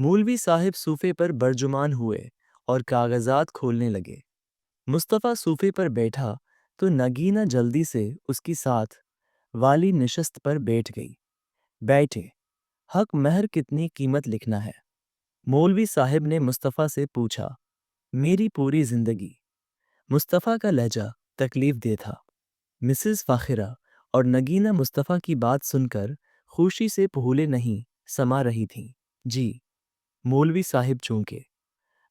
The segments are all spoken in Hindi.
मौलवी साहब सूफे पर बरजुमान हुए और कागजात खोलने लगे। मुस्तफ़ा सूफे पर बैठा तो नगीना जल्दी से उसकी साथ वाली निशस्त पर बैठ गई। बैठे, हक महर कितनी कीमत लिखना है? मौलवी साहब ने मुस्तफ़ा से पूछा। मेरी पूरी जिंदगी। मुस्तफ़ा का लहजा तकलीफ दे था। मिसेस फ़ाखिरा और नगीना मुस्तफ़ा की बात सुनकर खुशी से फूले नहीं समा रही थीं। जी, मौलवी साहिब चूंके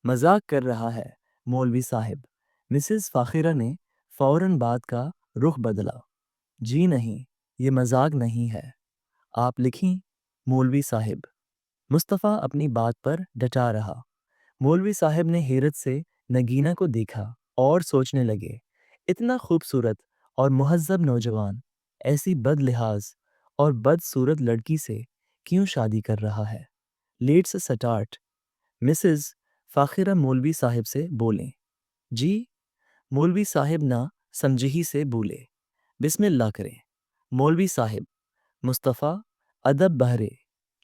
मजाक कर रहा है। मौलवी साहिब, मिसेस फ़ाखिरा ने फौरन बात का रुख बदला। जी नहीं, ये मजाक नहीं है। आप लिखीं। मौलवी साहिब। मुस्तफ़ा अपनी बात पर डटा रहा। मौलवी साहब ने हैरत से नगीना को देखा और सोचने लगे, इतना खूबसूरत और मुहज़्ज़ब नौजवान ऐसी बदलिहाज और बदसूरत लड़की से क्यों शादी कर रहा है? Let's start. मिसेस फ़ाखिरा मौलवी साहब से बोलें। जी, मौलवी साहब ना समझी से बोले। बिस्मिल्लाह करें। मौलवी साहब। मुस्तफ़ा अदब बहरे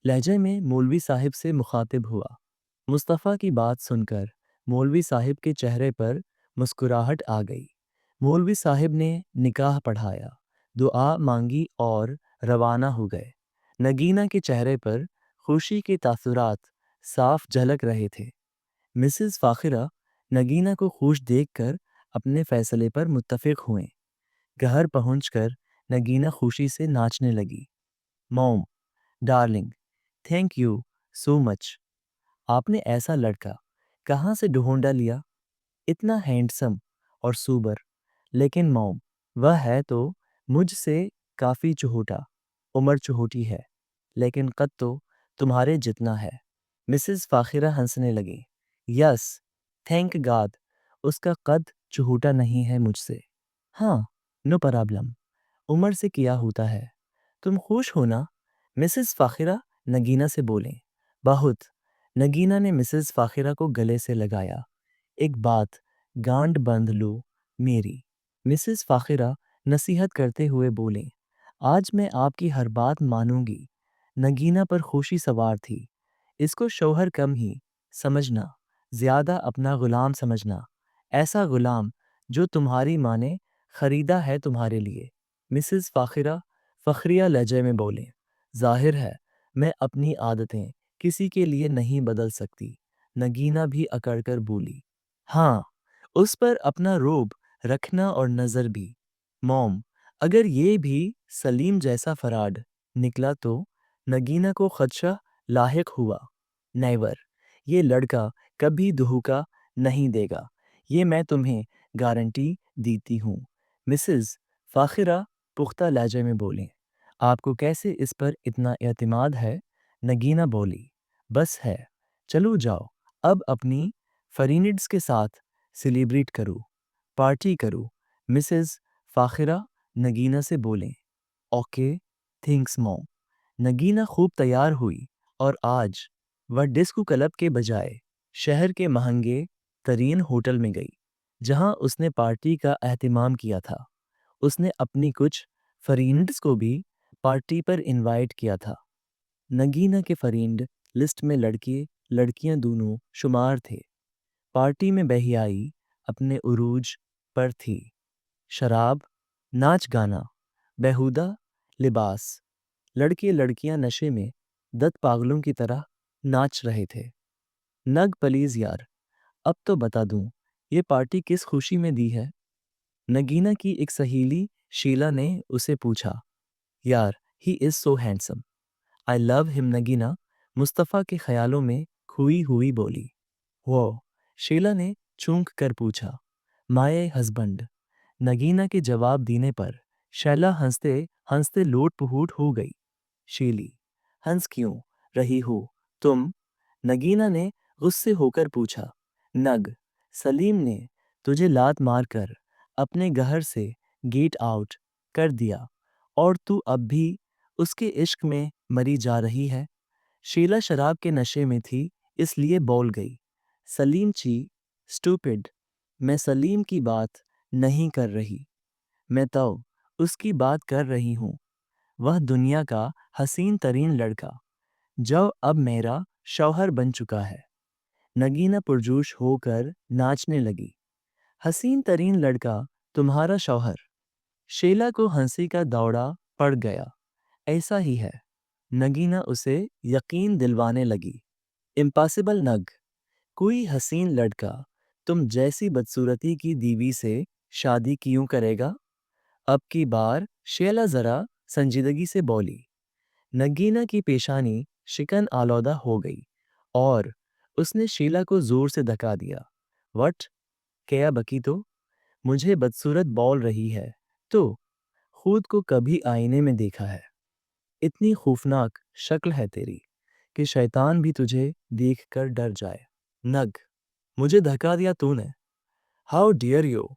लहजे में मौलवी साहब से मुखातिब हुआ। मुस्तफ़ा की बात सुनकर मौलवी साहब के चेहरे पर मुस्कुराहट आ गई। मौलवी साहब ने निकाह पढ़ाया, दुआ मांगी और रवाना हो गए। नगीना के चेहरे पर खुशी के तासुरात साफ झलक रहे थे। मिसेस फ़ाखिरा नगीना को खुश देखकर अपने फैसले पर मुत्तफ़िक़ हुए। घर पहुंचकर नगीना खुशी से नाचने लगी। Mom, darling, thank you so much. आपने ऐसा लड़का कहाँ से ढूंढा लिया? इतना हैंडसम और सूबर। लेकिन मॉम, वह है तो मुझसे काफ़ी चुहूटा। उम्र चुहूटी है, लेकिन कद तो तुम्हारे जितना है। मिसेस फ़ाखिरा हंसने लगी। यस, थैंक गॉड, उसका कद चुहूटा नहीं है मुझसे। हाँ, नो प्रॉब्लम, उम्र से किया होता है। तुम खुश हो ना? मिसेस फ़ाखिरा नगीना से बोलें। बहुत। नगीना ने मिसेस फ़ाखिरा को गले से लगाया। एक बात गांड बंध लो मेरी। मिसेस फ़ाखिरा नसीहत करते हुए बोलें। आज मैं आपकी हर बात मानूंगी। नगीना पर खुशी सवार थी। इसको शौहर कम ही समझना, ज्यादा अपना गुलाम समझना। ऐसा गुलाम जो तुम्हारी माँ ने खरीदा है तुम्हारे लिए। मिसेस फ़ाखिरा फ़खरिया लहजे में बोले। जाहिर है मैं अपनी आदतें किसी के लिए नहीं बदल सकती। नगीना भी अकड़कर बोली। हाँ, उस पर अपना रोब रखना और नज़र भी। मॉम, अगर ये भी सलीम जैसा फराड निकला तो? नगीना को खदशा लाहिक हुआ। नेवर, ये लड़का कभी धोखा नहीं देगा, ये मैं तुम्हें गारंटी देती हूँ। मिसेस फ़ाखिरा पुख्ता लहजे में बोलें। आपको कैसे इस पर इतना एतमाद है? नगीना बोली। बस है, चलो जाओ, अब अपनी फरीनिड्स के साथ सेलिब्रेट करो, पार्टी करो। मिसेस फ़ाखिरा नगीना से बोलें। Okay, thanks mom. नगीना खूब तैयार हुई और आज वह डिस्को क्लब के बजाय शहर के महंगे तरीन होटल में गई, जहां उसने पार्टी का एहतमाम किया था। उसने अपनी कुछ फ्रेंड्स को भी पार्टी पर इनवाइट किया था। नगीना के फ्रेंड लिस्ट में लड़के लड़कियां दोनों शुमार थे। पार्टी में बहियाई अपने उरूज पर थी। शराब, नाच गाना, बेहुदा लिबास। लड़के लड़कियां नशे में दत पागलों की तरह नाच रहे थे। नग प्लीज यार, अब तो बता दूं, ये पार्टी किस खुशी में दी है? नगीना की एक सहेली शीला ने उसे पूछा। यार, he is so handsome, I love him. Nagina Mustafa के ख्यालों में खोई हुई बोली। वो, शीला ने चूंक कर पूछा। My husband. नगीना के जवाब देने पर शैला हंसते हंसते लोट पोट हो गई। शीली, हंस क्यों रही हो तुम? नगीना ने गुस्से होकर पूछा। नग, सलीम ने तुझे लात मारकर अपने घर से गेट आउट कर दिया और तू अब भी उसके इश्क में मरी जा रही है। शीला शराब के नशे में थी, इसलिए बोल गई। सलीम ची, स्टूपिड, मैं सलीम की बात नहीं कर रही, मैं तो उसकी बात कर रही हूँ। वह दुनिया का हसीन तरीन लड़का, जो अब मेरा शौहर बन चुका है। नगीना पुरजोश होकर नाचने लगी। हसीन तरीन लड़का, तुम्हारा शौहर। शीला को हंसी का दौड़ा पड़ गया। ऐसा ही है। नगीना उसे यकीन दिलवाने लगी। इम्पॉसिबल नग, कोई हसीन लड़का तुम जैसी बदसूरती की दीवी से शादी क्यों करेगा? अब की बार शीला जरा संजीदगी से बोली। नगीना की पेशानी शिकन आलौदा हो गई और उसने शीला को जोर से धक्का दिया। वट, क्या बकी तो? मुझे बदसूरत बोल रही है तो खुद को कभी आईने में देखा है? इतनी खौफनाक शक्ल है तेरी कि शैतान भी तुझे देखकर डर जाए। नग, मुझे धक्का दिया तूने। How dear you!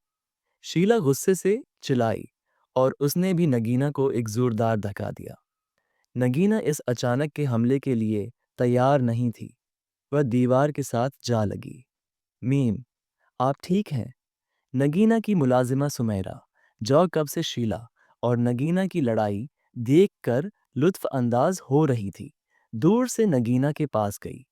शीला गुस्से से चिल्लाई और उसने भी नगीना को एक जोरदार धक्का दिया। नगीना इस अचानक के हमले के लिए तैयार नहीं थी। वह दीवार के साथ जा लगी। मीम, आप ठीक हैं? नगीना की मुलाजिमा सुमैरा, जो कब से शीला और नगीना की लड़ाई देखकर लुत्फ अंदाज हो रही थी, दूर से नगीना के पास गई।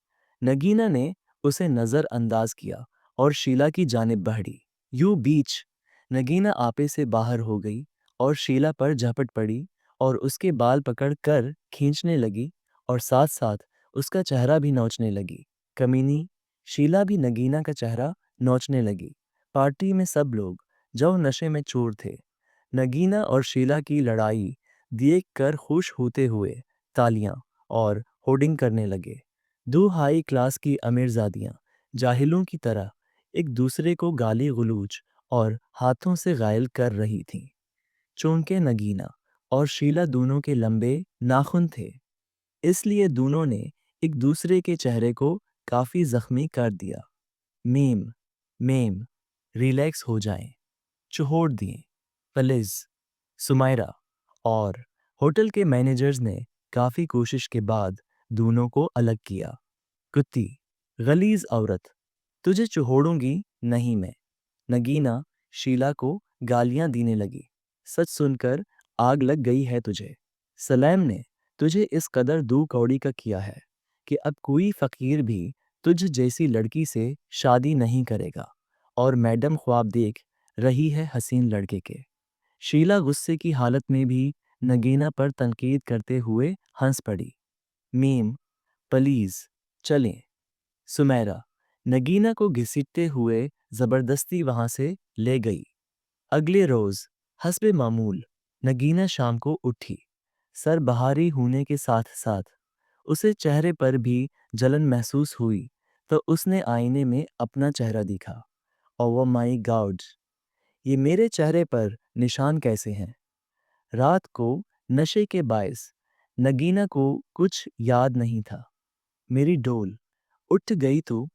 नगीना ने उसे नजर अंदाज किया और शीला की जानिब बढ़ी। यूं बीच नगीना आपे से बाहर हो गई और शीला पर झपट पड़ी और उसके बाल पकड़ कर खींचने लगी और साथ साथ उसका चेहरा भी नोचने लगी। कमीनी, शीला भी नगीना का चेहरा नोचने लगी। पार्टी में सब लोग जो नशे में चूर थे, नगीना और शीला की लड़ाई देखकर खुश होते हुए तालियां और होर्डिंग करने लगे। दो हाई क्लास की अमीरजादियां जाहिलों की तरह एक दूसरे को गाली गलौज और हाथों से घायल कर रही थीं। चूंकि नगीना और शीला दोनों के लंबे नाखून थे, इसलिए दोनों ने एक दूसरे के चेहरे को काफी जख्मी कर दिया। मीम, मेम, रिलैक्स हो जाएं, छोड़ दिए प्लीज। सुमायरा और होटल के मैनेजर्स ने काफी कोशिश के बाद दोनों को अलग किया। कुत्ती, गलीज औरत, तुझे छोड़ूंगी नहीं मैं। नगीना शीला को गालियां देने लगी। सच सुनकर आग लग गई है तुझे। सलेम ने तुझे इस कदर दो कौड़ी का किया है कि अब कोई फकीर भी तुझ जैसी लड़की से शादी नहीं करेगा और मैडम ख्वाब देख रही है हसीन लड़के के। शीला गुस्से की हालत में भी नगीना पर तनकीद करते हुए हंस पड़ी। मीम, प्लीज चलें। सुमैरा नगीना को घसीटते हुए जबरदस्ती वहां से ले गई। अगले रोज हस्बे मामूल नगीना शाम को उठी। सर बहारी होने के साथ साथ उसे चेहरे पर भी जलन महसूस हुई तो उसने आईने में अपना चेहरा देखा। ओह माय गॉड, ये मेरे चेहरे पर निशान कैसे हैं? रात को नशे के बायस नगीना को कुछ याद नहीं था। मेरी डोल उठ गई तो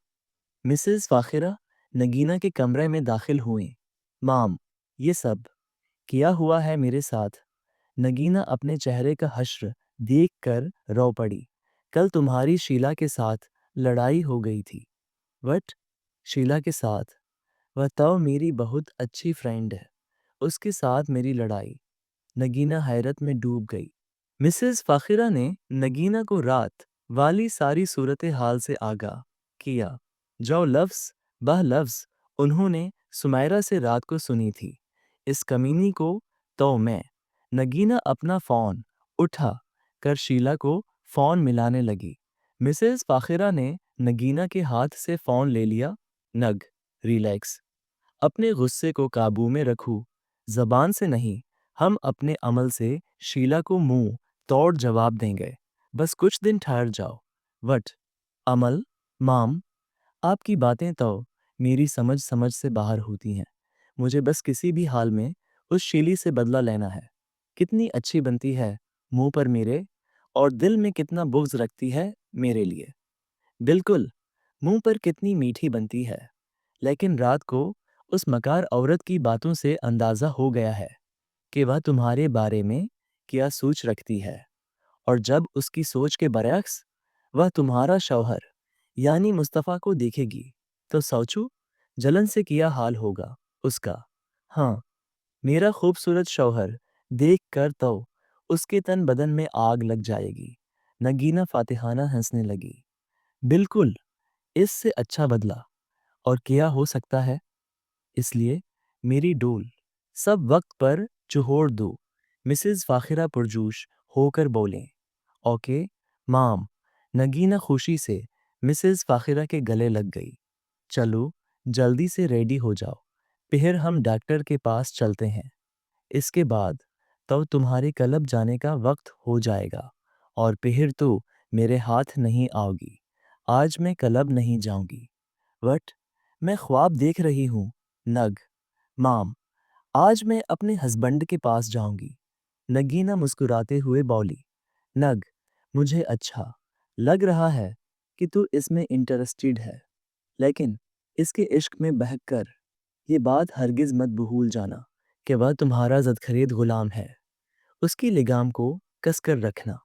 मिसेस फाखिरा नगीना के कमरे में दाखिल हुई। माम, ये सब किया हुआ है मेरे साथ। नगीना अपने चेहरे का हश्र देखकर रो पड़ी। कल तुम्हारी शीला के साथ लड़ाई हो गई थी। वट, शीला के साथ? वह तो मेरी बहुत अच्छी फ्रेंड है, उसके साथ मेरी लड़ाई? नगीना हैरत में डूब गई। मिसेस फाखिरा ने नगीना को रात वाली सारी सूरत हाल से आगाह किया। जो लफ्ज़ बह लफ्ज़ उन्होंने सुमायरा से रात को सुनी थी, इस कमीनी को तो मैं। नगीना अपना फ़ोन उठा कर शीला को फ़ोन मिलाने लगी। मिसेस फाखिरा ने नगीना के हाथ से फ़ोन ले लिया। नग, रिलैक्स, अपने गुस्से को काबू में रखो। जबान से नहीं, हम अपने अमल से शीला को मुंह तोड़ जवाब देंगे। बस कुछ दिन ठहर जाओ। वट, अमल? माम, आपकी बातें तो मेरी समझ समझ से बाहर होती हैं। मुझे बस किसी भी हाल में उस शीली से बदला लेना है। कितनी अच्छी बनती है मुंह पर मेरे, और दिल में कितना बुग़्ज़ रखती है मेरे लिए। बिल्कुल, मुंह पर कितनी मीठी बनती है। लेकिन रात को उस मकार औरत की बातों से अंदाजा हो गया है कि वह तुम्हारे बारे में क्या सोच रखती है, और जब उसकी सोच के बरअक्स वह तुम्हारा शौहर यानी मुस्तफ़ा को देखेगी तो सोचो जलन से क्या हाल होगा उसका। हाँ, मेरा खूबसूरत शौहर देख कर तो उसके तन बदन में आग लग जाएगी। नगीना फातिहाना हंसने लगी। बिल्कुल, इससे अच्छा बदला और क्या हो सकता है? इसलिए मेरी डोल सब वक्त पर चुहोड़ दो। मिसेस फाखिरा पुरजोश होकर बोलें। ओके माम। नगीना खुशी से मिसेस फाखिरा के गले लग गई। चलो जल्दी से रेडी हो जाओ, फिर हम डॉक्टर के पास चलते हैं। इसके बाद तो तुम्हारे क्लब जाने का वक्त हो जाएगा और फिर तो मेरे हाथ नहीं आओगी। आज मैं क्लब नहीं जाऊंगी। बट मैं ख्वाब देख रही हूँ। नग माम, आज मैं अपने हस्बैंड के पास जाऊंगी। नगीना मुस्कुराते हुए बोली। नग, मुझे अच्छा लग रहा है कि तू इसमें इंटरेस्टेड है, लेकिन इसके इश्क में बहकर ये बात हरगिज मत भूल जाना कि वह तुम्हारा जदखरीद गुलाम है। उसकी लिगाम को कसकर रखना।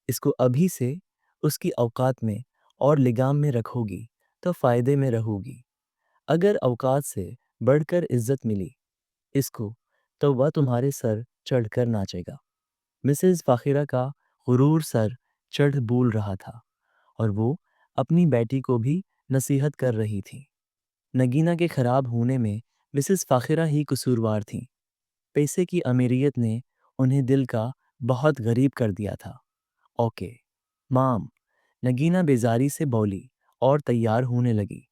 इसको अभी से उसकी औकात में और लिगाम में रखोगी तो फायदे में रहोगी। अगर औकात से बढ़कर इज्जत मिली इसको तो वह तुम्हारे सर चढ़कर नाचेगा। मिसेस फाखिरा का गुरूर सर चढ़ बोल रहा था और वो अपनी बेटी को भी नसीहत कर रही थी। नगीना के खराब होने में मिसेस फाखिरा ही कसूरवार थीं। पैसे की अमीरियत ने उन्हें दिल का बहुत गरीब कर दिया था। ओके माम, नगीना बेजारी से बोली और तैयार होने लगी।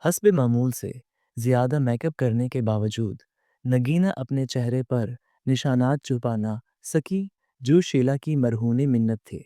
हस्बे मामूल से ज़्यादा मेकअप करने के बावजूद नगीना अपने चेहरे पर निशानात छुपा ना सकी जो शीला की मरहूने मिन्नत थे।